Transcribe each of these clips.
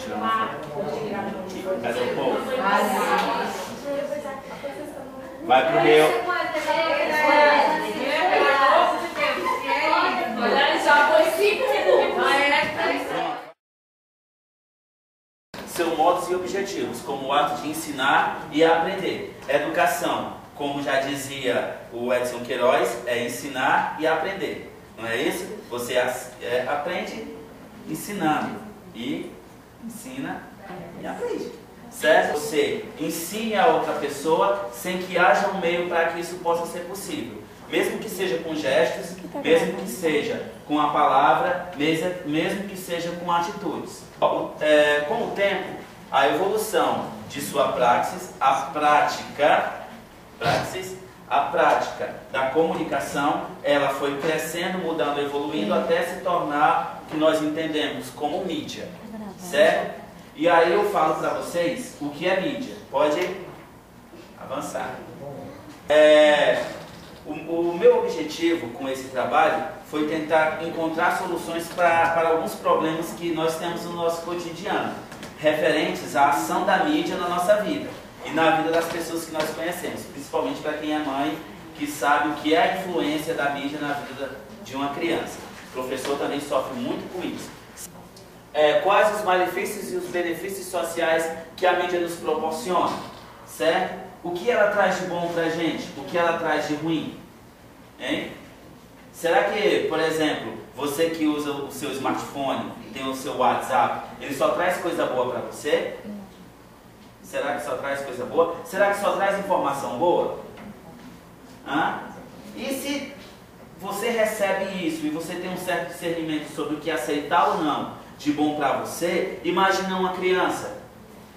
tirando uma foto. Cadê o povo? Vai pro meu. Já foi 5 minutos. Seus modos e objetivos, como o ato de ensinar e aprender. Educação, como já dizia o Edson Queiroz, é ensinar e aprender. Não é isso? Você aprende ensinando e ensina e aprende. Certo? Você ensine a outra pessoa sem que haja um meio para que isso possa ser possível. Mesmo que seja com gestos, mesmo que seja com a palavra, mesmo que seja com atitudes. Com o tempo, a evolução de sua praxis, a prática da comunicação, ela foi crescendo, mudando, evoluindo, até se tornar o que nós entendemos como mídia. Certo? E aí eu falo para vocês o que é mídia. Pode avançar. O meu objetivo com esse trabalho foi tentar encontrar soluções para alguns problemas que nós temos no nosso cotidiano, referentes à ação da mídia na nossa vida e na vida das pessoas que nós conhecemos, principalmente para quem é mãe, que sabe o que é a influência da mídia na vida de uma criança. O professor também sofre muito com isso. Quais os malefícios e os benefícios sociais que a mídia nos proporciona, certo? O que ela traz de bom pra gente? O que ela traz de ruim? Hein? Será que, por exemplo, você que usa o seu smartphone, tem o seu WhatsApp, ele só traz coisa boa pra você? Será que só traz coisa boa? Será que só traz informação boa? E se você recebe isso e você tem um certo discernimento sobre o que aceitar ou não de bom pra você, imagina uma criança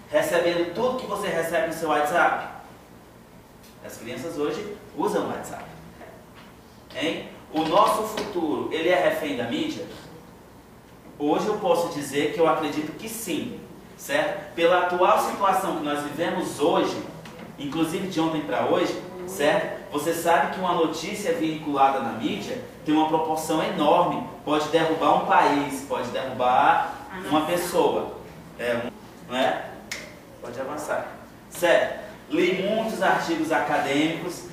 recebendo tudo que você recebe no seu WhatsApp. As crianças hoje usam o WhatsApp. Hein? O nosso futuro, ele é refém da mídia? Hoje eu posso dizer que eu acredito que sim, certo? Pela atual situação que nós vivemos hoje, inclusive de ontem para hoje, certo? Você sabe que uma notícia vinculada na mídia tem uma proporção enorme, pode derrubar um país, pode derrubar uma pessoa, não é? Pode avançar. Certo? Li muitos artigos acadêmicos.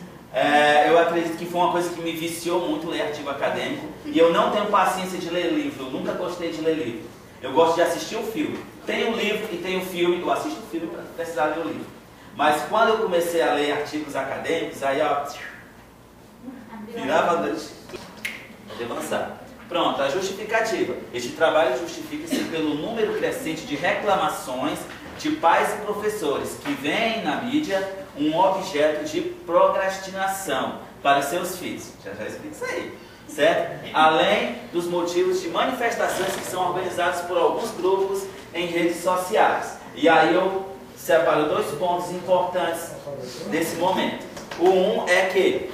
Eu acredito que foi uma coisa que me viciou muito ler artigo acadêmico. E eu não tenho paciência de ler livro. Eu nunca gostei de ler livro. Eu gosto de assistir o filme. Tem um livro e tem um filme. Eu assisto o filme para precisar ler o livro. Mas quando eu comecei a ler artigos acadêmicos, aí ó, virava a noite. Pode avançar. Pronto, a justificativa. Este trabalho justifica-se pelo número crescente de reclamações de pais e professores que veem na mídia um objeto de procrastinação para seus filhos. Já explico isso aí, certo? Além dos motivos de manifestações que são organizados por alguns grupos em redes sociais. E aí eu separo dois pontos importantes nesse momento. O um é que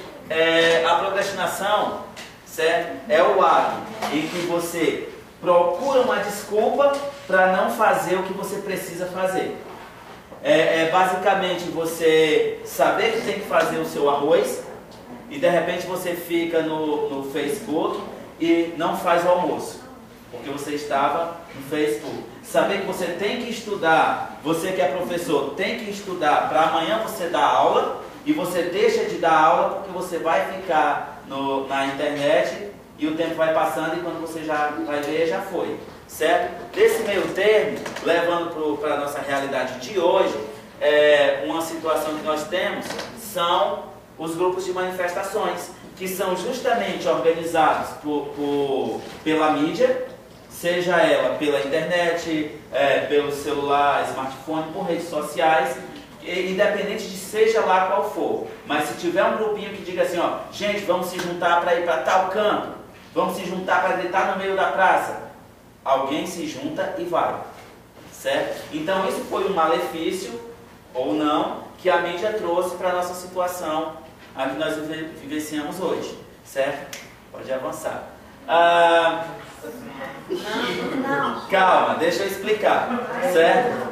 a procrastinação, certo? É o ato em que você procura uma desculpa para não fazer o que você precisa fazer. Basicamente você saber que tem que fazer o seu arroz e de repente você fica no Facebook e não faz o almoço, porque você estava no Facebook. Saber que você tem que estudar, você que é professor tem que estudar para amanhã você dar aula e você deixa de dar aula porque você vai ficar na internet e o tempo vai passando e quando você já vai ver, já foi. Certo? Desse meio termo, levando para a nossa realidade de hoje, uma situação que nós temos são os grupos de manifestações, que são justamente organizados pela mídia, seja ela pela internet, pelo celular, smartphone, por redes sociais, independente de seja lá qual for. Mas se tiver um grupinho que diga assim, ó, gente, vamos se juntar para ir para tal canto, vamos se juntar para gritar no meio da praça, alguém se junta e vai, certo? Então isso foi um malefício, ou não, que a mídia trouxe para a nossa situação, a que nós vivenciamos hoje, certo? Pode avançar. Não. Calma, deixa eu explicar, certo?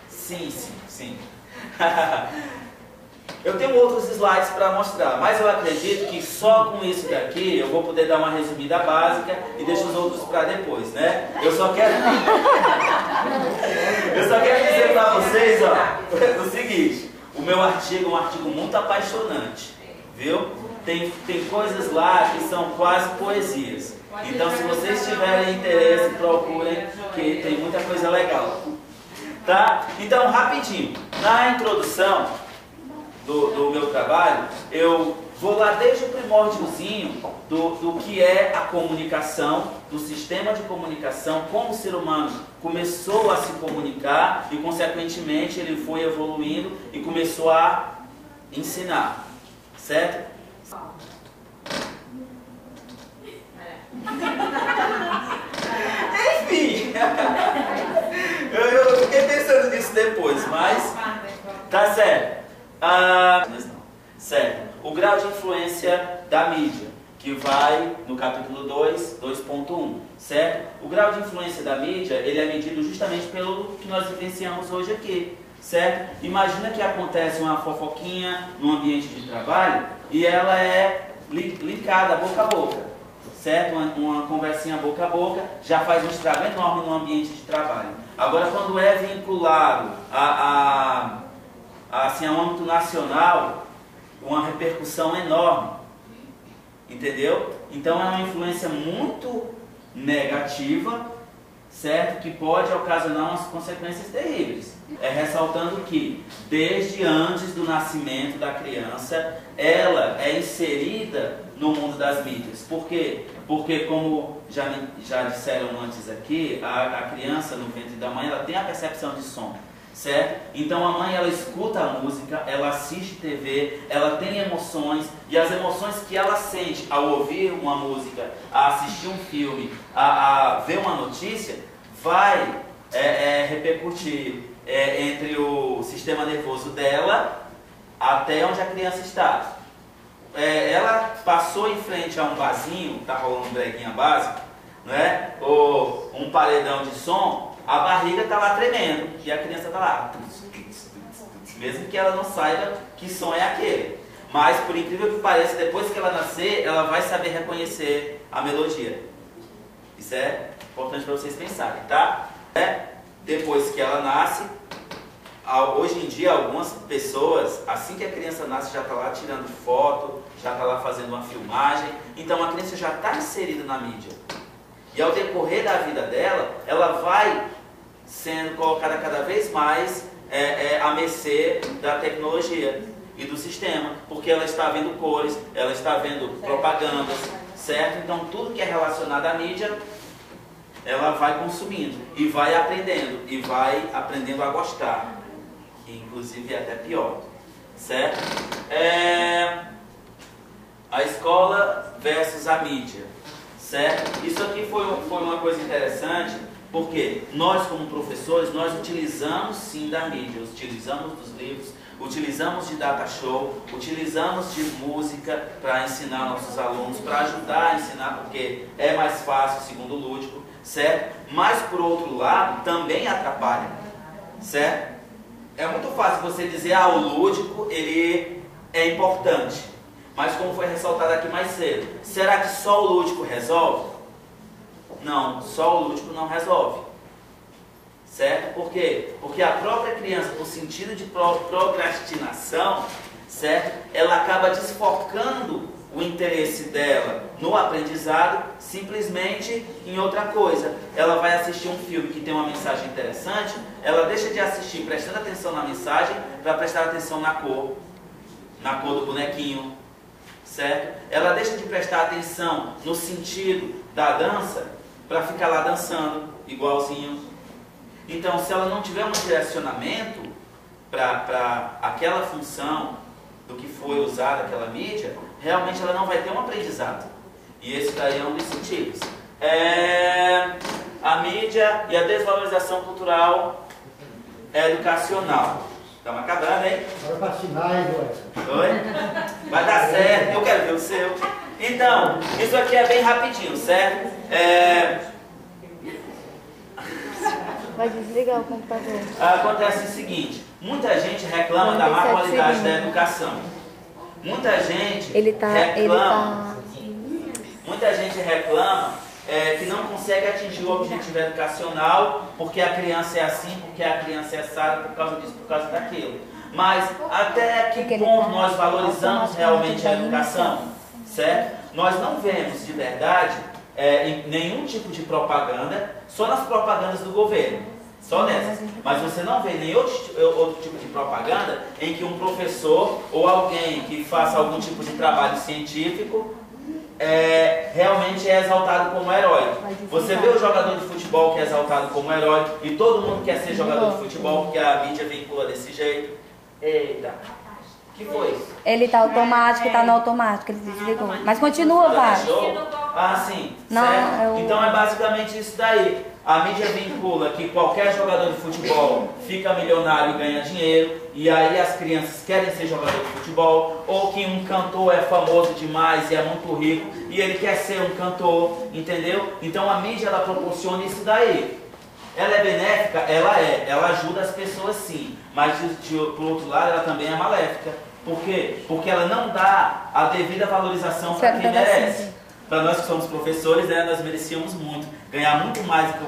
Sim. Eu tenho outros slides para mostrar, mas eu acredito que só com isso daqui eu vou poder dar uma resumida básica e deixo os outros para depois, né? Eu só quero... Mas, ó, é o seguinte, o meu artigo é um artigo muito apaixonante, viu? Tem coisas lá que são quase poesias. Então, se vocês tiverem interesse, procurem, que tem muita coisa legal. Tá? Então, rapidinho, na introdução do meu trabalho, eu vou lá desde o primordiozinho do que é a comunicação, do sistema de comunicação, como o ser humano começou a se comunicar e, consequentemente, ele foi evoluindo e começou a ensinar, certo? Enfim, eu fiquei pensando nisso depois, mas tá certo. Certo. O grau de influência da mídia, que vai no capítulo 2, 2.1, certo? O grau de influência da mídia, ele é medido justamente pelo que nós vivenciamos hoje aqui, certo? Imagina que acontece uma fofoquinha no ambiente de trabalho e ela é linkada boca a boca, certo? Uma conversinha boca a boca já faz um estrago enorme no ambiente de trabalho. Agora, quando é vinculado assim, a um âmbito nacional, uma repercussão enorme, entendeu? Então é uma influência muito negativa, certo? Que pode ocasionar umas consequências terríveis. Ressaltando que desde antes do nascimento da criança, ela é inserida no mundo das mídias. Por quê? Porque, como já disseram antes aqui, a criança no ventre da mãe, ela tem a percepção de som. Certo? Então a mãe, ela escuta a música, ela assiste TV, ela tem emoções, e as emoções que ela sente ao ouvir uma música, a assistir um filme, a ver uma notícia, vai repercutir entre o sistema nervoso dela até onde a criança está. Ela passou em frente a um barzinho, tá rolando um breguinha básico, né? Ou um paredão de som, a barriga está lá tremendo e a criança está lá, mesmo que ela não saiba que som é aquele. Mas, por incrível que pareça, depois que ela nascer, ela vai saber reconhecer a melodia. Isso é importante para vocês pensarem, tá? Depois que ela nasce, hoje em dia, algumas pessoas, assim que a criança nasce, já está lá tirando foto, já está lá fazendo uma filmagem. Então, a criança já está inserida na mídia. E ao decorrer da vida dela, ela vai sendo colocada cada vez mais à mercê da tecnologia e do sistema, porque ela está vendo cores, ela está vendo propagandas, certo? Então tudo que é relacionado à mídia, ela vai consumindo e vai aprendendo a gostar, inclusive até pior, certo? A escola versus a mídia. Certo? Isso aqui foi uma coisa interessante, porque nós, como professores, nós utilizamos sim da mídia, utilizamos dos livros, utilizamos de data show, utilizamos de música para ensinar nossos alunos, para ajudar a ensinar, porque é mais fácil, segundo o Lúdico, certo? Mas, por outro lado, também atrapalha, certo? É muito fácil você dizer, o Lúdico, ele é importante. Mas como foi ressaltado aqui mais cedo, será que só o lúdico resolve? Não, só o lúdico não resolve. Certo? Por quê? Porque a própria criança, por sentido de procrastinação, certo? Ela acaba desfocando o interesse dela no aprendizado simplesmente em outra coisa. Ela vai assistir um filme que tem uma mensagem interessante, ela deixa de assistir prestando atenção na mensagem para prestar atenção na cor do bonequinho. Certo? Ela deixa de prestar atenção no sentido da dança para ficar lá dançando igualzinho. Então, se ela não tiver um direcionamento para aquela função do que foi usada aquela mídia, realmente ela não vai ter um aprendizado. E esse daí é um dos sentidos. A mídia e a desvalorização cultural educacional. Estamos acabando, hein? Bora vacinar, hein, Oi? Vai dar certo, eu quero ver o seu. Então, isso aqui é bem rapidinho, certo? Vai desligar o computador. Acontece o seguinte, muita gente reclama da má qualidade da educação. Muita gente reclama que não consegue atingir o objetivo educacional porque a criança é assim, porque a criança é assada, por causa disso, por causa daquilo. Mas até que ponto nós valorizamos realmente a educação, certo? Nós não vemos de verdade nenhum tipo de propaganda, só nas propagandas do governo, só nessas. Mas você não vê nenhum outro tipo de propaganda em que um professor ou alguém que faça algum tipo de trabalho científico realmente é exaltado como herói. Você vê o jogador de futebol que é exaltado como herói e todo mundo quer ser jogador de futebol porque a mídia vincula desse jeito. Eita, que foi? Ele tá automático, tá no automático, ele desligou. Mas continua, vai. Ah, sim. Não, certo? Então é basicamente isso daí. A mídia vincula que qualquer jogador de futebol fica milionário e ganha dinheiro, e aí as crianças querem ser jogador de futebol, ou que um cantor é famoso demais e é muito rico, e ele quer ser um cantor, entendeu? Então a mídia ela proporciona isso daí. Ela é benéfica? Ela ajuda as pessoas sim, mas por outro lado ela também é maléfica. Por quê? Porque ela não dá a devida valorização para quem merece. Para nós que somos professores, nós merecíamos muito, ganhar muito mais do que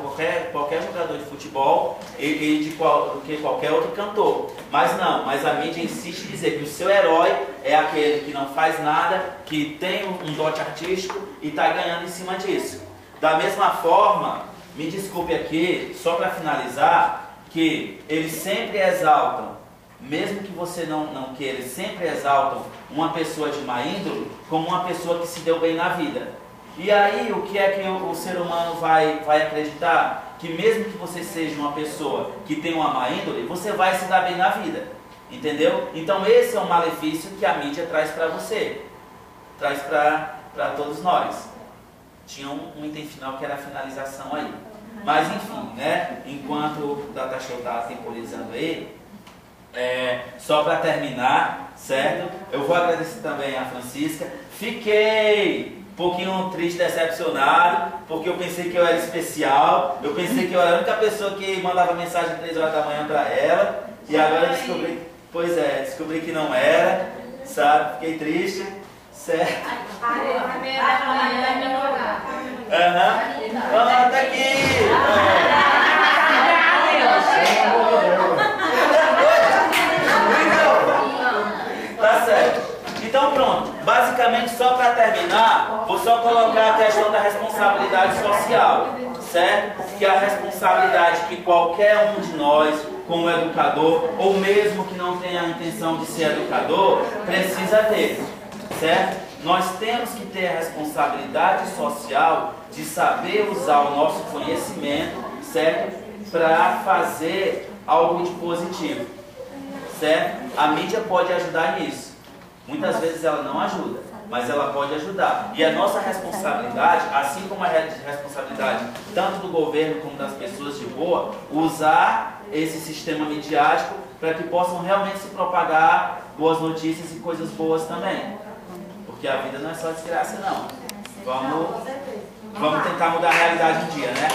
qualquer jogador de futebol do que qualquer outro cantor. Mas não, mas a mídia insiste em dizer que o seu herói é aquele que não faz nada, que tem um dote artístico e está ganhando em cima disso. Da mesma forma, me desculpe aqui, só para finalizar, que eles sempre exaltam, mesmo que você não queira, eles sempre exaltam uma pessoa de má índole como uma pessoa que se deu bem na vida. E aí, o que é que o ser humano vai acreditar? Que mesmo que você seja uma pessoa que tem uma má índole, você vai se dar bem na vida. Entendeu? Então esse é um malefício que a mídia traz para você. Traz para todos nós. Tinha um item final que era a finalização aí. Mas enfim, né? Enquanto o Data Show está temporizando aí, só para terminar, certo? Eu vou agradecer também a Francisca. Fiquei um pouquinho triste, decepcionado, porque eu pensei que eu era especial. Eu pensei que eu era a única pessoa que mandava mensagem 3 horas da manhã para ela. E agora eu descobri que não era, sabe? Fiquei triste, certo? Aham, tá aqui! Tá certo. Então pronto, basicamente só para terminar, vou só colocar a questão da responsabilidade social, certo? Que é a responsabilidade que qualquer um de nós, como educador, ou mesmo que não tenha a intenção de ser educador, precisa ter, certo? Nós temos que ter a responsabilidade social de saber usar o nosso conhecimento, certo? Para fazer algo de positivo, certo? A mídia pode ajudar nisso. Muitas vezes ela não ajuda, mas ela pode ajudar. E a nossa responsabilidade, assim como a responsabilidade tanto do governo como das pessoas de boa, usar esse sistema midiático para que possam realmente se propagar boas notícias e coisas boas também. Porque a vida não é só desgraça, não. Vamos tentar mudar a realidade um dia, né?